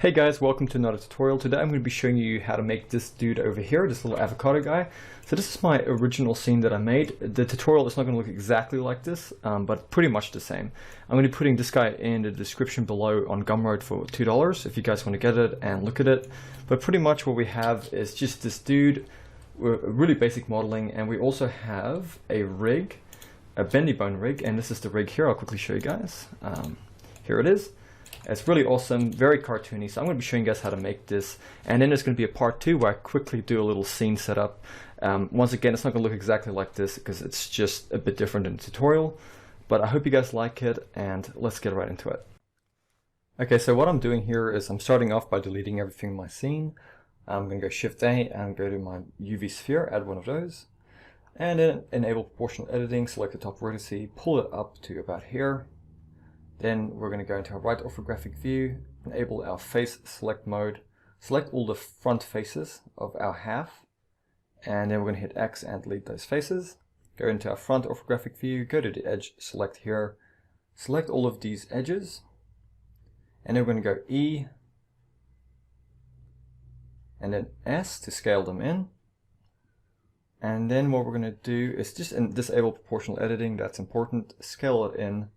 Hey guys, welcome to another tutorial. Today I'm going to be showing you how to make this dude over here, this little avocado guy. So this is my original scene that I made. The tutorial is not going to look exactly like this, but pretty much the same. I'm going to be putting this guy in the description below on Gumroad for $2 if you guys want to get it and look at it. But pretty much what we have is just this dude, really basic modeling, and we also have a rig, a bendy bone rig, and this is the rig here. I'll quickly show you guys. Here it is. It's really awesome, very cartoony, so I'm going to be showing you guys how to make this, and then there's going to be a part 2 where I quickly do a little scene setup. Once again, it's not going to look exactly like this because it's just a bit different in the tutorial, but I hope you guys like it, and let's get right into it. Okay, so what I'm doing here is I'm starting off by deleting everything in my scene. I'm going to go Shift A and go to my UV sphere, add one of those, and then enable proportional editing, select the top vertex, pull it up to about here. Then we're going to go into our right orthographic view, enable our face select mode, select all the front faces of our half, and then we're going to hit X and delete those faces. Go into our front orthographic view, go to the edge select here, select all of these edges, and then we're going to go E and then S to scale them in. And then what we're going to do is just disable proportional editing, that's important, scale it in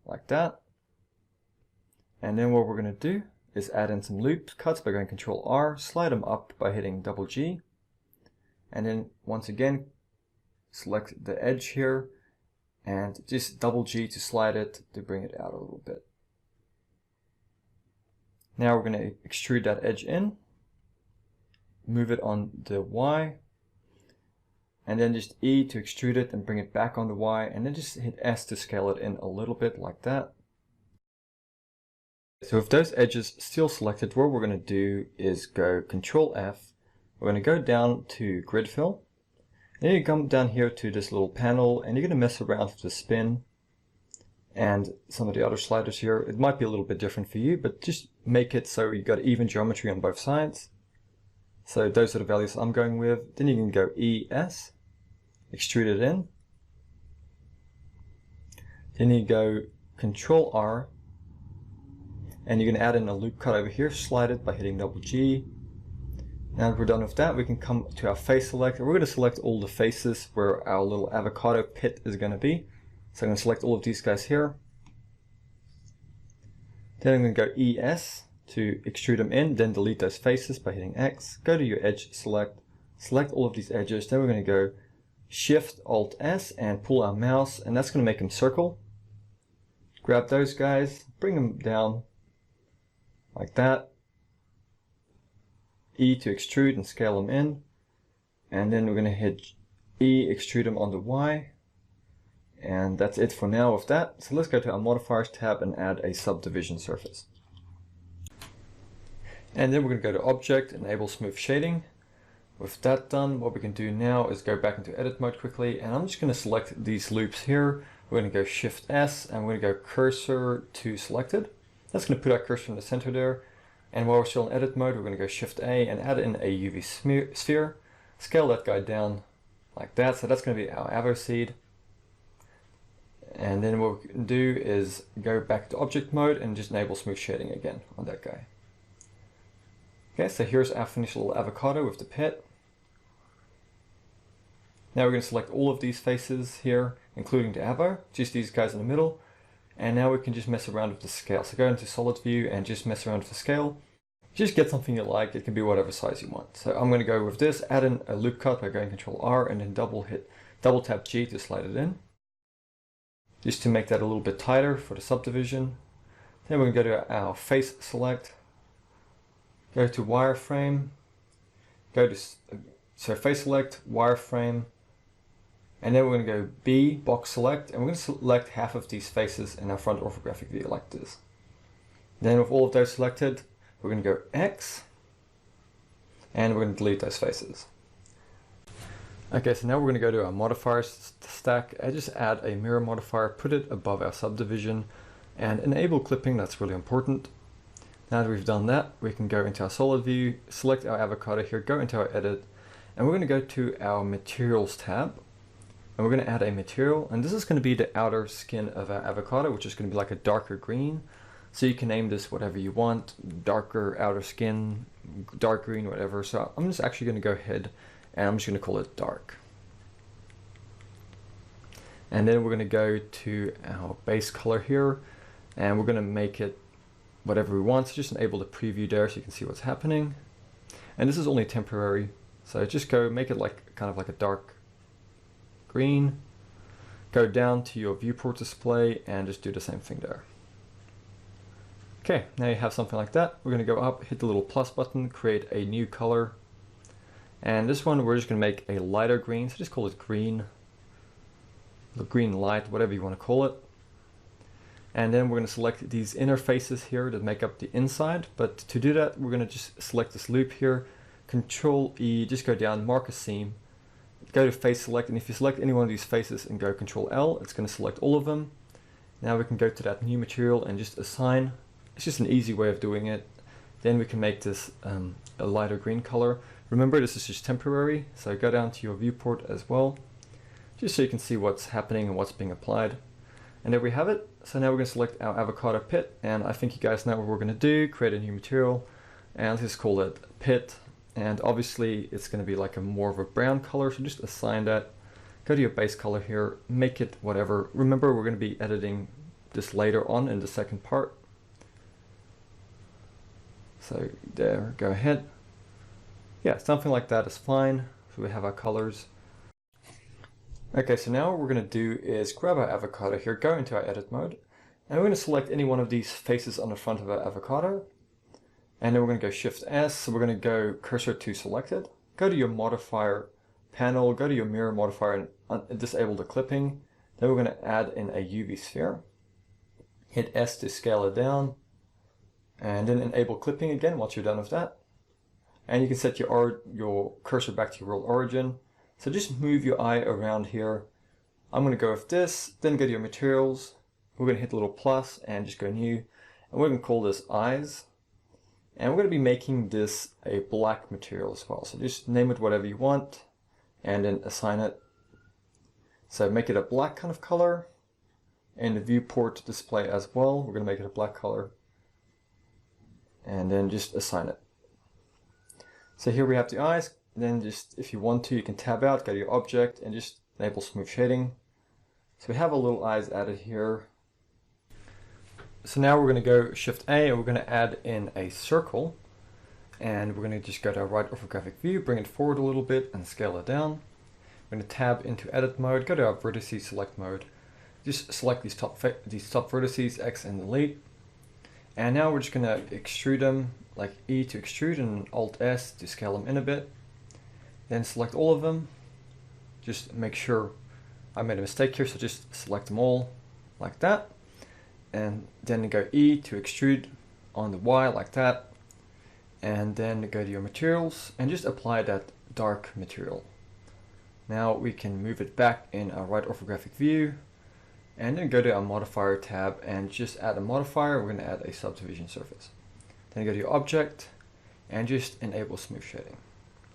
like that. And then what we're going to do is add in some loop cuts by going Control R, slide them up by hitting double G, and then once again select the edge here and just double G to slide it to bring it out a little bit. Now we're going to extrude that edge in, move it on the Y, and then just E to extrude it and bring it back on the Y, and then just hit S to scale it in a little bit like that. So with those edges still selected, what we're going to do is go Control F. We're going to go down to Grid Fill. Then you come down here to this little panel, and you're going to mess around with the spin and some of the other sliders here. It might be a little bit different for you, but just make it so you got even geometry on both sides. So those are the values I'm going with. Then you can go ES, extrude it in. Then you go Control R, and you're going to add in a loop cut over here, slide it by hitting double G. Now that we're done with that, we can come to our face select, and we're going to select all the faces where our little avocado pit is going to be. So I'm going to select all of these guys here. Then I'm going to go ES to extrude them in, then delete those faces by hitting X. Go to your edge select, select all of these edges. Then we're going to go Shift Alt S and pull our mouse, and that's going to make them circle. Grab those guys, bring them down like that. E to extrude and scale them in, and then we're going to hit E, extrude them on the Y, and that's it for now with that. So let's go to our modifiers tab and add a subdivision surface. And then we're going to go to Object, enable smooth shading. With that done, what we can do now is go back into edit mode quickly, and I'm just going to select these loops here. We're going to go Shift S, and we're going to go cursor to selected. That's going to put our cursor in the center there. And while we're still in edit mode, we're going to go Shift A and add in a UV sphere. Scale that guy down like that. So that's going to be our avo seed. And then what we can do is go back to object mode and just enable smooth shading again on that guy. Okay, so here's our finished little avocado with the pit. Now we're going to select all of these faces here, including the avo, just these guys in the middle. And now we can just mess around with the scale. So go into solid view and just mess around with the scale. Just get something you like. It can be whatever size you want. So I'm going to go with this, add in a loop cut by going Control R and then double tap G to slide it in. Just to make that a little bit tighter for the subdivision. Then we're going to go to our face select. Go to wireframe, go to face select, wireframe, and then we're going to go B, box select, and we're going to select half of these faces in our front orthographic view like this. Then with all of those selected, we're going to go X, and we're going to delete those faces. Okay, so now we're going to go to our modifiers stack, and just add a mirror modifier, put it above our subdivision, and enable clipping, that's really important. Now that we've done that, we can go into our solid view, select our avocado here, go into our edit, and we're going to go to our materials tab, and we're going to add a material, and this is going to be the outer skin of our avocado, which is going to be like a darker green. So you can name this whatever you want, darker outer skin, dark green, whatever. So I'm just actually going to go ahead and I'm just going to call it dark. And then we're going to go to our base color here and we're going to make it whatever we want. So just enable the preview there so you can see what's happening. And this is only temporary. So just go make it like kind of like a dark green. Go down to your viewport display and just do the same thing there. Okay, now you have something like that. We're going to go up, hit the little plus button, create a new color. And this one we're just going to make a lighter green. So just call it green. The green light, whatever you want to call it. And then we're going to select these inner faces here that make up the inside. But to do that, we're going to just select this loop here. Control E, just go down, mark a seam. Go to face select, and if you select any one of these faces and go Control L, it's going to select all of them. Now we can go to that new material and just assign. It's just an easy way of doing it. Then we can make this a lighter green color. Remember, this is just temporary, so go down to your viewport as well, just so you can see what's happening and what's being applied. And there we have it. So now we're going to select our avocado pit, and I think you guys know what we're going to do, create a new material, and let's just call it pit. And obviously it's going to be like a more of a brown color, so just assign that. Go to your base color here, make it whatever. Remember, we're going to be editing this later on in the second part. So there, go ahead. Yeah, something like that is fine. So we have our colors. Okay, so now what we're going to do is grab our avocado here, go into our edit mode, and we're going to select any one of these faces on the front of our avocado. And then we're going to go Shift S, so we're going to go cursor to selected. Go to your modifier panel, go to your mirror modifier and disable the clipping. Then we're going to add in a UV sphere. Hit S to scale it down. And then enable clipping again once you're done with that. And you can set your cursor back to your world origin. So just move your eye around here. I'm going to go with this, then go to your materials. We're going to hit the little plus and just go new. And we're going to call this eyes. And we're going to be making this a black material as well. So just name it whatever you want and then assign it. So make it a black kind of color. And the viewport display as well, we're going to make it a black color. And then just assign it. So here we have the eyes. Then just, if you want to, you can tab out, go to your object and just enable smooth shading. So we have a little eyes added here. So now we're going to go Shift A and we're going to add in a circle. And we're going to just go to our right orthographic view, bring it forward a little bit and scale it down. We're going to tab into edit mode, go to our vertices select mode. Just select these top vertices, X and delete. And now we're just going to extrude them, like E to extrude and Alt S to scale them in a bit. Then select all of them. Just make sure I made a mistake here, so just select them all like that. And then go E to extrude on the Y like that. And then go to your materials and just apply that dark material. Now we can move it back in our right orthographic view. And then go to our modifier tab and just add a modifier. We're going to add a subdivision surface. Then go to your object and just enable smooth shading.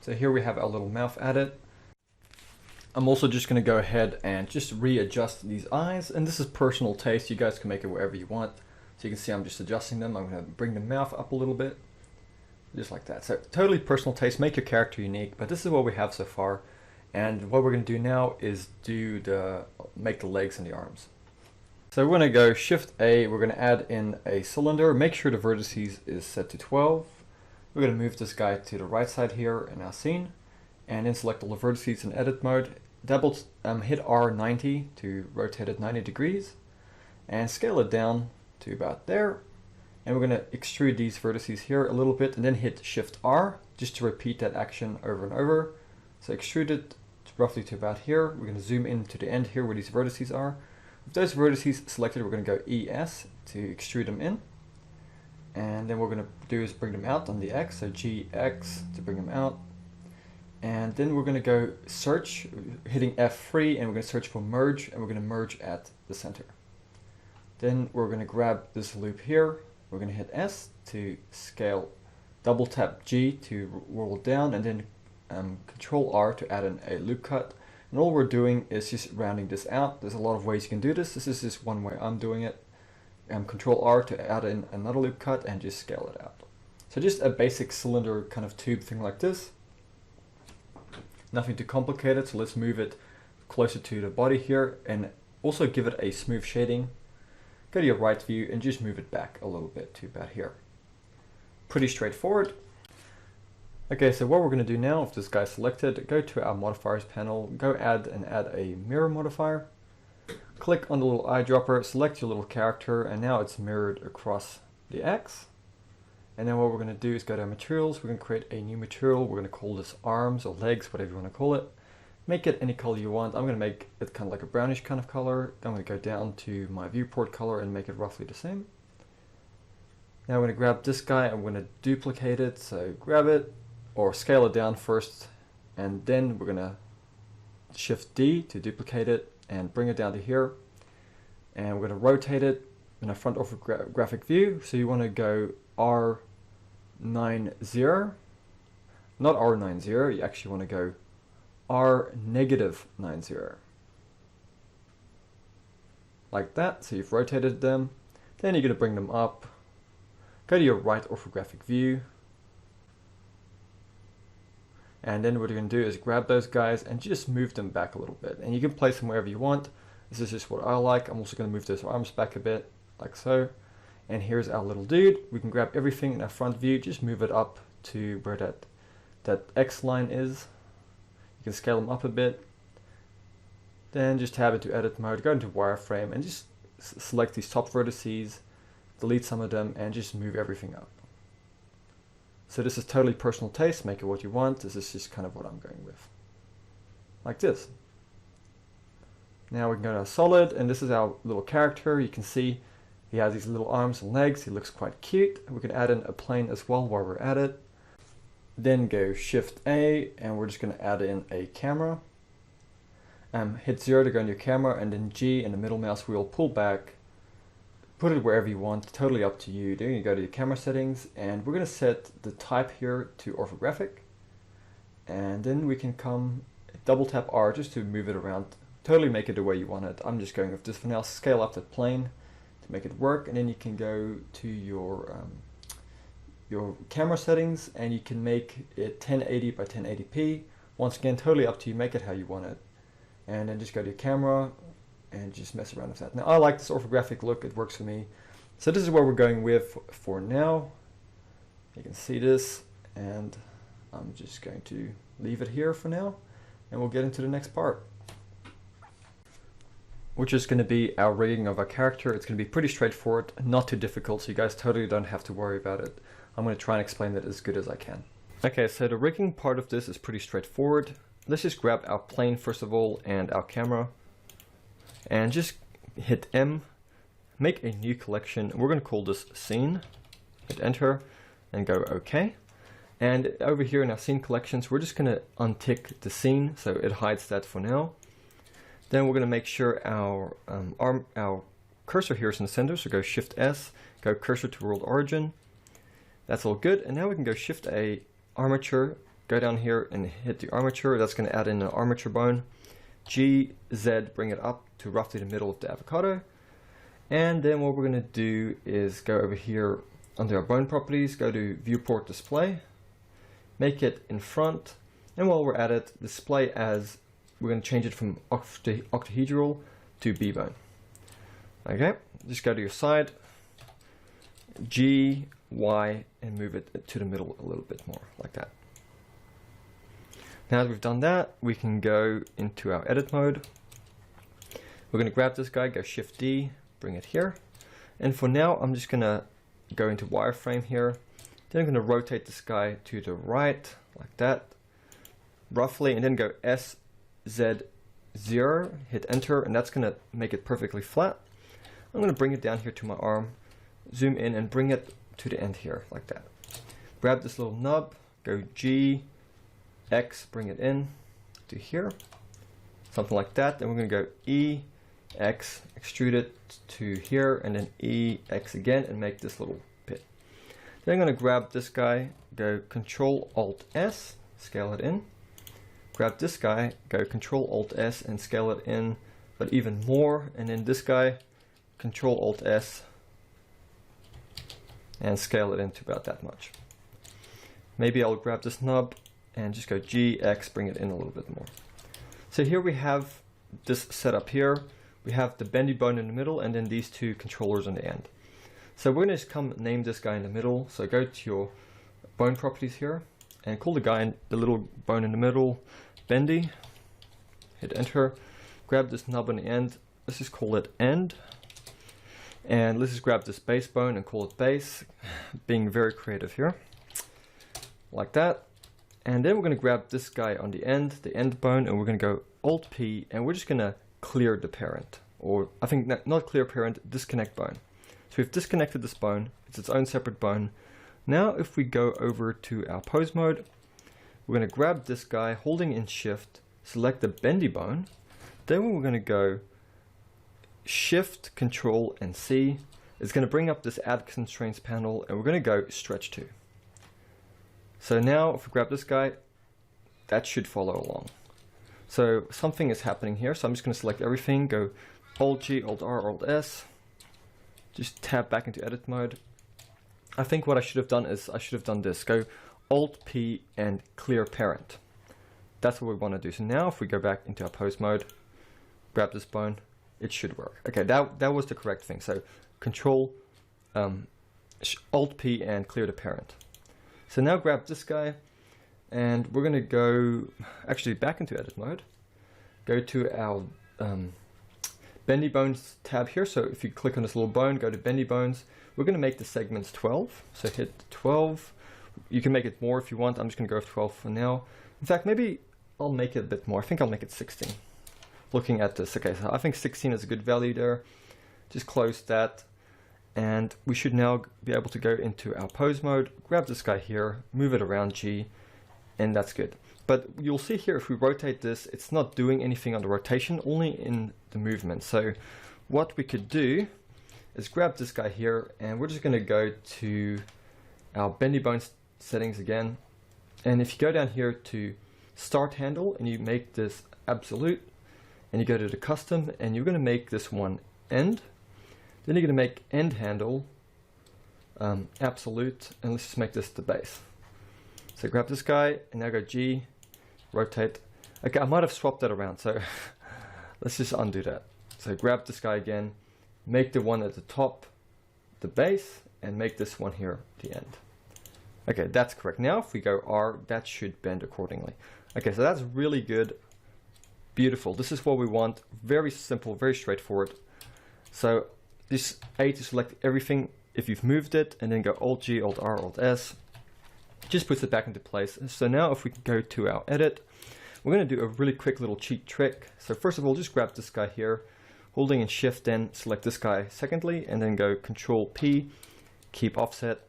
So here we have our little mouth added. I'm also just going to go ahead and just readjust these eyes. And this is personal taste. You guys can make it wherever you want. So you can see I'm just adjusting them. I'm going to bring the mouth up a little bit. Just like that. So totally personal taste. Make your character unique. But this is what we have so far. And what we're going to do now is make the legs and the arms. So we're going to go Shift A, we're going to add in a cylinder, make sure the vertices is set to 12. We're going to move this guy to the right side here in our scene, and then select all the vertices in edit mode. Hit R90 to rotate it 90 degrees, and scale it down to about there. And we're going to extrude these vertices here a little bit, and then hit Shift R, just to repeat that action over and over. So extrude it roughly to about here. We're going to zoom in to the end here where these vertices are. With those vertices selected, we're going to go ES to extrude them in. And then what we're going to do is bring them out on the X, so GX to bring them out. And then we're going to go search, hitting F3, and we're going to search for merge, and we're going to merge at the center. Then we're going to grab this loop here. We're going to hit S to scale, double tap G to roll down, and then Control R to add in a loop cut. And all we're doing is just rounding this out. There's a lot of ways you can do this. This is just one way I'm doing it. Control R to add in another loop cut and just scale it out. So just a basic cylinder kind of tube thing like this. Nothing too complicated, so let's move it closer to the body here and also give it a smooth shading. Go to your right view and just move it back a little bit to about here. Pretty straightforward. Okay, so what we're going to do now, if this guy's selected, go to our modifiers panel, go add a mirror modifier. Click on the little eyedropper, select your little character, and now it's mirrored across the X. And then what we're going to do is go to our materials. We're going to create a new material. We're going to call this arms or legs, whatever you want to call it. Make it any color you want. I'm going to make it kind of like a brownish kind of color. I'm going to go down to my viewport color and make it roughly the same. Now I'm going to grab this guy. I'm going to duplicate it. So grab it or scale it down first, and then we're going to Shift D to duplicate it and bring it down to here. And we're going to rotate it in a front orthographic view. So you want to go R90, not R90, you actually want to go R-90. Like that, so you've rotated them. Then you're going to bring them up. Go to your right orthographic view. And then what you're going to do is grab those guys and just move them back a little bit. And you can place them wherever you want. This is just what I like. I'm also going to move those arms back a bit, like so. And here's our little dude. We can grab everything in our front view, just move it up to where that X line is. You can scale them up a bit. Then just tab into edit mode, go into wireframe and just select these top vertices, delete some of them and just move everything up. So this is totally personal taste, make it what you want. This is just kind of what I'm going with. Like this. Now we can go to solid, and this is our little character. You can see he has these little arms and legs. He looks quite cute. We can add in a plane as well while we're at it. Then go Shift A, and we're just going to add in a camera. Hit 0 to go on your camera, and then G and the middle mouse wheel, pull back. Put it wherever you want, totally up to you. Then you go to your camera settings, and we're going to set the type here to orthographic. And then we can come double tap R just to move it around. Totally make it the way you want it. I'm just going with this for now. Scale up the plane to make it work, and then you can go to your camera settings, and you can make it 1080 by 1080p. Once again, totally up to you. Make it how you want it. And then just go to your camera and just mess around with that. Now I like this orthographic look, it works for me. So this is what we're going with for now. You can see this, and I'm just going to leave it here for now, and we'll get into the next part, which is going to be our rigging of our character. It's going to be pretty straightforward, not too difficult, so you guys totally don't have to worry about it. I'm going to try and explain that as good as I can. Okay, so the rigging part of this is pretty straightforward. Let's just grab our plane first of all and our camera, and just hit M, make a new collection. We're going to call this scene. Hit enter and go OK. And over here in our scene collections, we're just going to untick the scene so it hides that for now. Then we're going to make sure our cursor here is in the center, so go Shift S, go cursor to world origin. That's all good. And now we can go Shift A, armature, go down here and hit the armature. That's going to add in an armature bone. G, Z, bring it up to roughly the middle of the avocado. And then what we're going to do is go over here under our bone properties, go to viewport display, make it in front, and while we're at it, display as, we're going to change it from octahedral to B-bone. Okay, just go to your side, G, Y, and move it to the middle a little bit more, like that. Now that we've done that, we can go into our edit mode. We're going to grab this guy, go Shift D, bring it here. And for now, I'm just going to go into wireframe here. Then I'm going to rotate this guy to the right, like that, roughly, and then go S, Z, 0, hit enter, and that's going to make it perfectly flat. I'm going to bring it down here to my arm, zoom in and bring it to the end here, like that. Grab this little nub, go G, X, bring it in to here, something like that. Then we're going to go E, X, extrude it to here, and then E, X again, and make this little pit. Then I'm going to grab this guy, go Control Alt S, scale it in. Grab this guy, go Control Alt S and scale it in, but even more. And then this guy, Control Alt S, and scale it into about that much. Maybe I'll grab this nub and just go G, X, bring it in a little bit more. So here we have this setup here. We have the bendy bone in the middle and then these two controllers on the end. So we're going to come name this guy in the middle. So go to your bone properties here and call the guy in the little bone in the middle bendy. Hit enter. Grab this nub on the end. Let's just call it end. And let's just grab this base bone and call it base. Being very creative here. Like that. And then we're going to grab this guy on the end bone, and we're going to go Alt P, and we're just going to clear the parent. Or I think not clear parent, disconnect bone. So we've disconnected this bone. It's its own separate bone. Now if we go over to our pose mode, we're going to grab this guy, holding in shift, select the bendy bone. Then we're going to go shift, control, and C. It's going to bring up this add constraints panel, and we're going to go stretch to. So now if we grab this guy, that should follow along. So something is happening here. So I'm just going to select everything, go Alt G, Alt R, Alt S. Just tab back into edit mode. I think what I should have done is I should have done this. Go Alt P and clear parent. That's what we want to do. So now if we go back into our pose mode, grab this bone, it should work. Okay, that was the correct thing. So Control Alt P and clear the parent. So now grab this guy, and we're going to go actually back into edit mode. Go to our bendy bones tab here. So if you click on this little bone, go to bendy bones. We're going to make the segments 12. So hit 12. You can make it more if you want. I'm just going to go with 12 for now. In fact, maybe I'll make it a bit more. I think I'll make it 16. Looking at this, okay, so I think 16 is a good value there. Just close that. And we should now be able to go into our pose mode, grab this guy here, move it around G, and that's good. But you'll see here if we rotate this, it's not doing anything on the rotation, only in the movement. So what we could do is grab this guy here, and we're just going to go to our bendy bones settings again. And if you go down here to start handle and you make this absolute, and you go to the custom, and you're going to make this one end. Then you're going to make end handle absolute, and let's just make this the base. So grab this guy, and now go G, rotate. Okay, I might have swapped that around, so let's just undo that. So grab this guy again, make the one at the top the base, and make this one here the end. Okay, that's correct. Now if we go R, that should bend accordingly. Okay, so that's really good. Beautiful. This is what we want. Very simple, very straightforward. So this A to select everything if you've moved it, and then go Alt G, Alt R, Alt S. Just puts it back into place. So now if we can go to our edit, we're going to do a really quick little cheat trick. So first of all, just grab this guy here, holding in shift, then select this guy secondly, and then go Control P, keep offset.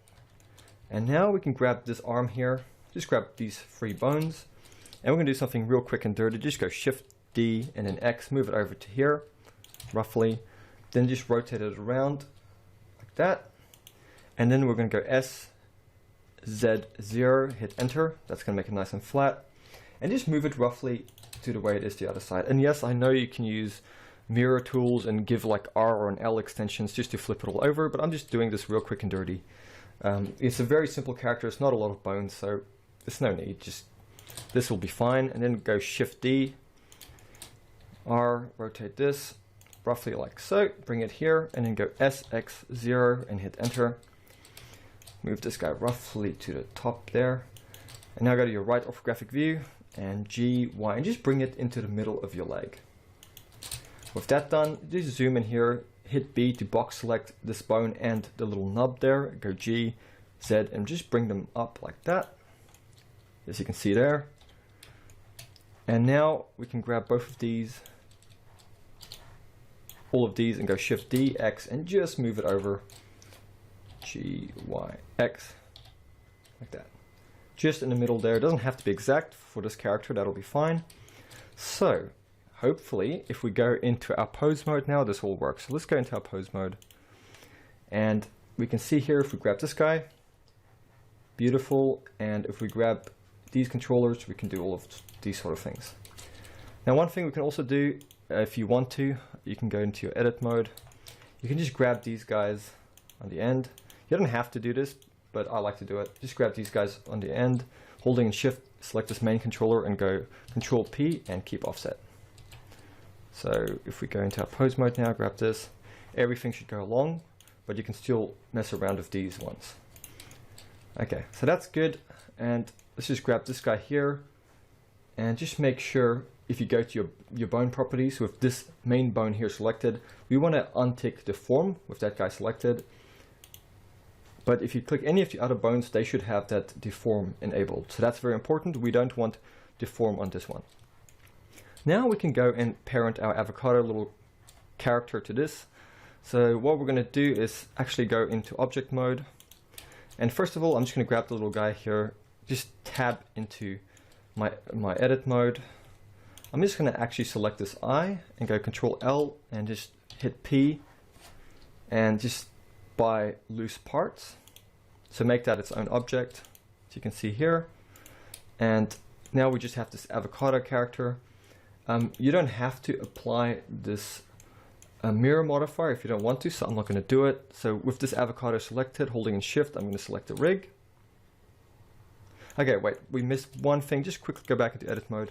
And now we can grab this arm here, just grab these 3 bones, and we're going to do something real quick and dirty. Just go Shift D and then X, move it over to here, roughly. Then just rotate it around like that. And then we're going to go S, Z, 0, hit enter. That's going to make it nice and flat. And just move it roughly to the way it is the other side. And yes, I know you can use mirror tools and give like R or an L extensions just to flip it all over, but I'm just doing this real quick and dirty. It's a very simple character. It's not a lot of bones, so there's no need. Just this will be fine. And then go Shift D, R, rotate this roughly like so, bring it here, and then go SX0 and hit enter. Move this guy roughly to the top there. And now go to your right orthographic view and G, Y, and just bring it into the middle of your leg. With that done, just zoom in here, hit B to box select this bone and the little nub there, go G, Z, and just bring them up like that, as you can see there. And now we can grab both of these, all of these, and go Shift D, X, and just move it over G, Y, X, like that. Just in the middle there. It doesn't have to be exact for this character, that'll be fine. So, hopefully, if we go into our pose mode now, this will work. So let's go into our pose mode. And we can see here, if we grab this guy, beautiful. And if we grab these controllers, we can do all of these sort of things. Now, one thing we can also do, if you want to, you can go into your edit mode. You can just grab these guys on the end. You don't have to do this, but I like to do it. Just grab these guys on the end, holding shift, select this main controller and go Control P and keep offset. So if we go into our pose mode now, grab this, everything should go along, but you can still mess around with these ones. Okay, so that's good. And let's just grab this guy here and just make sure if you go to your bone properties with this main bone here selected, we want to untick deform with that guy selected. But if you click any of the other bones, they should have that deform enabled. So that's very important. We don't want deform on this one. Now we can go and parent our avocado little character to this. So what we're going to do is actually go into object mode. And first of all, I'm just going to grab the little guy here, just tab into my edit mode. I'm just going to actually select this eye and go Control L and just hit P and just by loose parts. So make that its own object, as you can see here. And now we just have this avocado character. You don't have to apply this mirror modifier if you don't want to, so I'm not going to do it. So with this avocado selected, holding in shift, I'm going to select the rig. Okay, wait, we missed one thing. Just quickly go back into edit mode.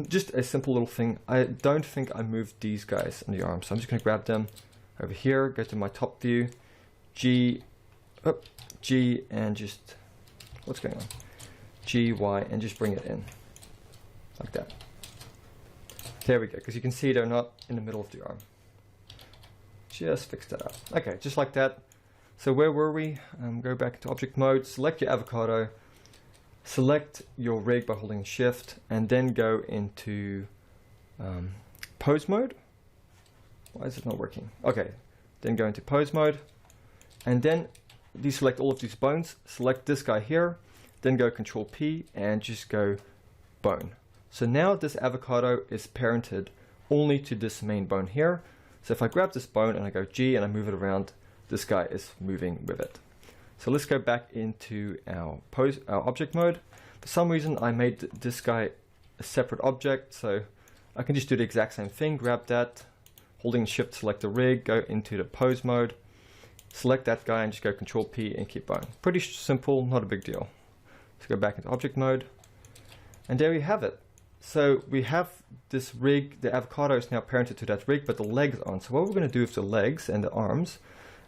Just a simple little thing. I don't think I moved these guys on the arm, so I'm just going to grab them over here, go to my top view, G, and just, what's going on? G, Y, and just bring it in, like that. There we go, because you can see they're not in the middle of the arm. Just fix that up. Okay, just like that. So where were we? Go back into object mode, select your avocado, select your rig by holding shift, and then go into pose mode. Why is it not working? Okay, then go into pose mode, and then deselect all of these bones, select this guy here, then go Control P and just go bone. So now this avocado is parented only to this main bone here. So if I grab this bone and I go G and I move it around, this guy is moving with it. So let's go back into our object mode. For some reason I made this guy a separate object, so I can just do the exact same thing, grab that, holding shift, select the rig, go into the pose mode, select that guy and just go Control P and keep bone. Pretty simple, not a big deal. Let's go back into object mode. And there you have it. So we have this rig, the avocado is now parented to that rig, but the legs aren't. So what we're going to do with the legs and the arms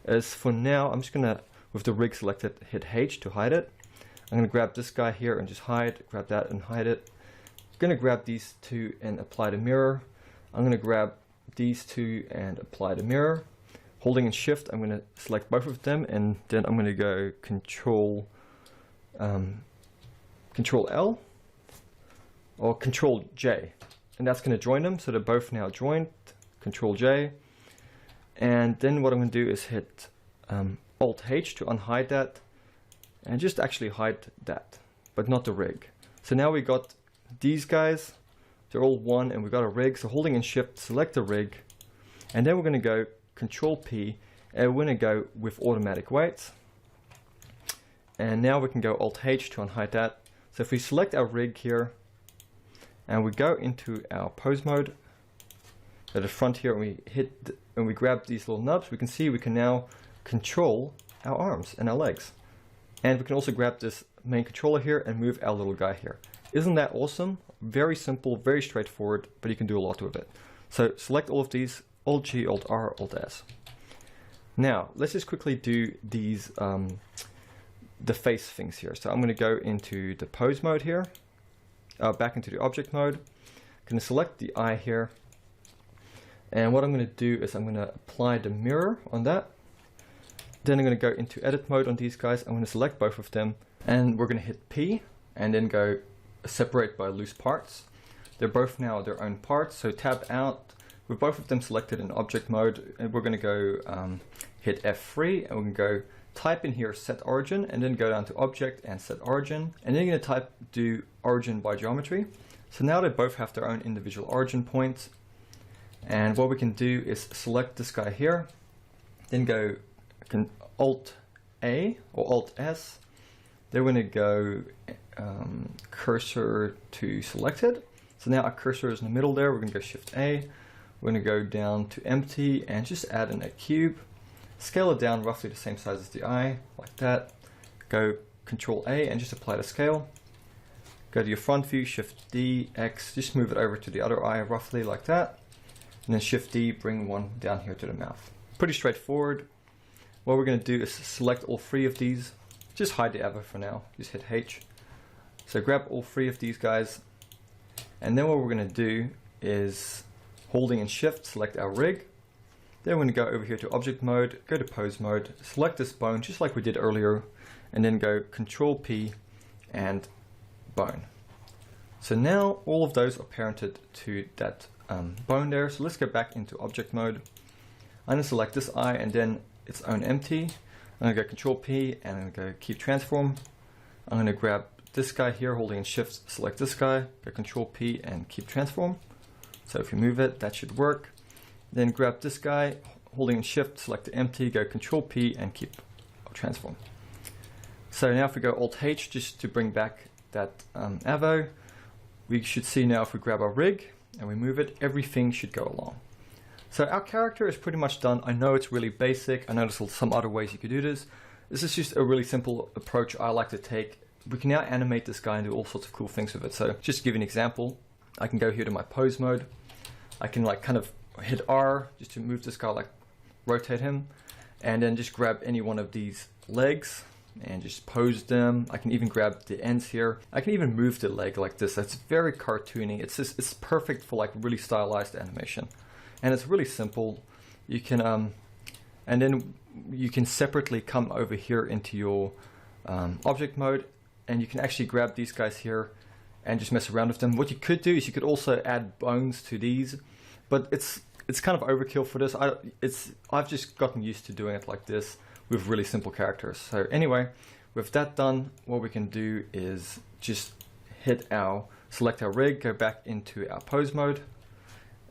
is, for now, I'm just going to, with the rig selected, hit H to hide it. I'm going to grab this guy here and just hide, grab that and hide it. I'm going to grab these two and apply the mirror. I'm going to grab these two and apply the mirror. Holding in shift, I'm going to select both of them, and then I'm going to go Control L or Control J, and that's going to join them. So they're both now joined. Control J, and then what I'm going to do is hit Alt H to unhide that, and just actually hide that, but not the rig. So now we got these guys. They're all one, and we got a rig. So holding in shift, select the rig, and then we're going to go Control P, and we're going to go with automatic weights. And now we can go Alt H to unhide that. So if we select our rig here, and we go into our pose mode at the front here, and we hit and we grab these little nubs, we can see we can now control our arms and our legs. And we can also grab this main controller here and move our little guy here. Isn't that awesome? Very simple, very straightforward, but you can do a lot with it. So select all of these, Alt G, Alt R, Alt S. Now, let's just quickly do these, the face things here. So I'm going to go into the pose mode here, back into the object mode. I'm going to select the eye here. And what I'm going to do is I'm going to apply the mirror on that. Then I'm going to go into edit mode on these guys. I'm going to select both of them, and we're going to hit P and then go separate by loose parts. They're both now their own parts, so tab out with both of them selected in object mode, and we're going to go hit F3, and we're going to go type in here set origin, and then go down to object and set origin, and then you're going to do origin by geometry. So now they both have their own individual origin points, and what we can do is select this guy here, then go Alt A or Alt S. Then we're going to go cursor to selected. So now our cursor is in the middle there. We're going to go Shift A. We're going to go down to empty and just add in a cube. Scale it down roughly the same size as the eye, like that. Go Control A and just apply the scale. Go to your front view, Shift D, X, just move it over to the other eye roughly like that. And then Shift D, bring one down here to the mouth. Pretty straightforward. What we're going to do is select all three of these. Just hide the avo for now. Just hit H. So grab all three of these guys. And then what we're going to do is holding and Shift, select our rig. Then we're going to go over here to object mode, go to pose mode, select this bone just like we did earlier, and then go Control P and bone. So now all of those are parented to that bone there. So let's go back into object mode. I'm going to select this eye and then its own empty. I'm going to go Control P and I'm going to go Keep Transform. I'm going to grab this guy here, holding Shift, select this guy, go Control P and Keep Transform. So if you move it, that should work. Then grab this guy, holding Shift, select the empty, go Control P and Keep Transform. So now if we go Alt H just to bring back that avo, we should see now if we grab our rig and we move it, everything should go along. So our character is pretty much done. I know it's really basic. I know there's some other ways you could do this. This is just a really simple approach I like to take. We can now animate this guy and do all sorts of cool things with it. So just to give you an example, I can go here to my pose mode. I can like kind of hit R just to move this guy, like rotate him, and then just grab any one of these legs and just pose them. I can even grab the ends here. I can even move the leg like this. That's very cartoony. It's perfect for like really stylized animation. And it's really simple. You can, and then you can separately come over here into your object mode, and you can actually grab these guys here and just mess around with them. What you could do is you could also add bones to these, but it's kind of overkill for this. I've just gotten used to doing it like this with really simple characters. So anyway, with that done, what we can do is just select our rig, go back into our pose mode,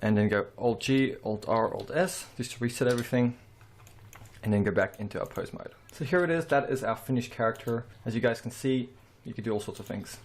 and then go Alt G, Alt R, Alt S, just to reset everything, and then go back into our pose mode. So here it is, that is our finished character. As you guys can see, you can do all sorts of things.